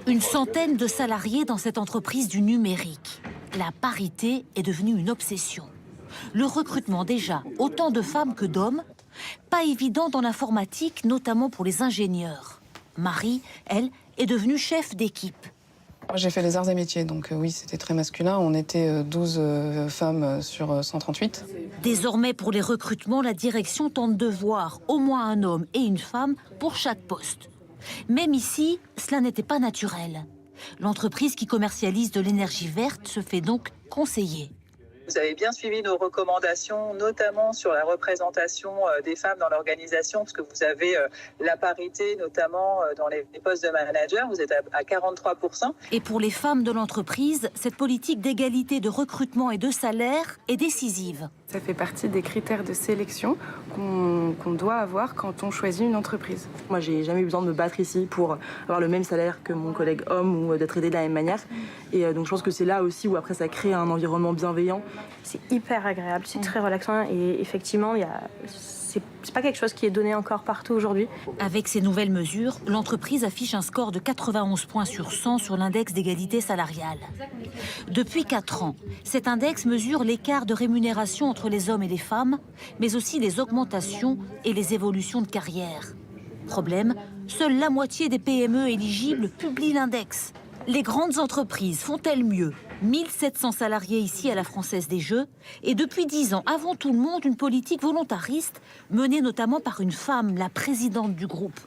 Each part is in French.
Une centaine de salariés dans cette entreprise du numérique. La parité est devenue une obsession. Le recrutement déjà, autant de femmes que d'hommes, pas évident dans l'informatique, notamment pour les ingénieurs. Marie, elle, est devenue chef d'équipe. Moi, j'ai fait les arts et métiers, donc oui, c'était très masculin. On était 12 femmes sur 138. Désormais, pour les recrutements, la direction tente de voir au moins un homme et une femme pour chaque poste. Même ici, cela n'était pas naturel. L'entreprise qui commercialise de l'énergie verte se fait donc conseiller. Vous avez bien suivi nos recommandations, notamment sur la représentation des femmes dans l'organisation, parce que vous avez la parité, notamment dans les postes de manager, vous êtes à 43%. Et pour les femmes de l'entreprise, cette politique d'égalité de recrutement et de salaire est décisive. Ça fait partie des critères de sélection qu'on doit avoir quand on choisit une entreprise. Moi, j'ai jamais eu besoin de me battre ici pour avoir le même salaire que mon collègue homme ou d'être aidé de la même manière. Et donc, je pense que c'est là aussi où après ça crée un environnement bienveillant. C'est hyper agréable, c'est très relaxant et effectivement, c'est pas quelque chose qui est donné encore partout aujourd'hui. Avec ces nouvelles mesures, l'entreprise affiche un score de 91 points sur 100 sur l'index d'égalité salariale. Depuis 4 ans, cet index mesure l'écart de rémunération entre les hommes et les femmes, mais aussi les augmentations et les évolutions de carrière. Problème, seule la moitié des PME éligibles publient l'index. Les grandes entreprises font-elles mieux? 1700 salariés ici à la Française des Jeux, et depuis 10 ans, avant tout le monde, une politique volontariste, menée notamment par une femme, la présidente du groupe,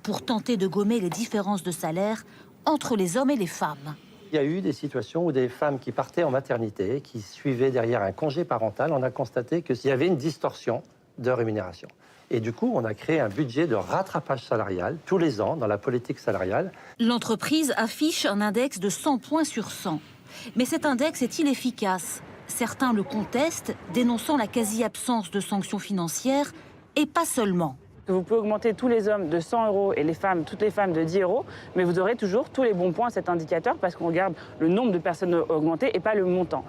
pour tenter de gommer les différences de salaire entre les hommes et les femmes. Il y a eu des situations où des femmes qui partaient en maternité, qui suivaient derrière un congé parental, on a constaté qu'il y avait une distorsion de rémunération. Et du coup, on a créé un budget de rattrapage salarial tous les ans dans la politique salariale. L'entreprise affiche un index de 100 points sur 100. Mais cet index est-il efficace? Certains le contestent, dénonçant la quasi-absence de sanctions financières, et pas seulement. Vous pouvez augmenter tous les hommes de 100 € et les femmes, toutes les femmes de 10 €, mais vous aurez toujours tous les bons points à cet indicateur parce qu'on regarde le nombre de personnes augmentées et pas le montant.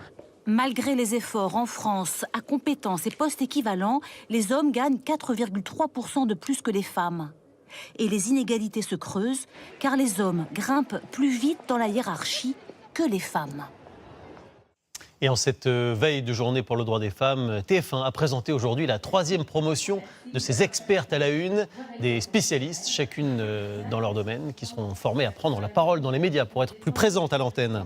Malgré les efforts en France, à compétences et postes équivalents, les hommes gagnent 4,3% de plus que les femmes. Et les inégalités se creusent, car les hommes grimpent plus vite dans la hiérarchie que les femmes. Et en cette veille de journée pour le droit des femmes, TF1 a présenté aujourd'hui la 3e promotion de ses expertes à la une, des spécialistes, chacune dans leur domaine, qui seront formées à prendre la parole dans les médias pour être plus présentes à l'antenne.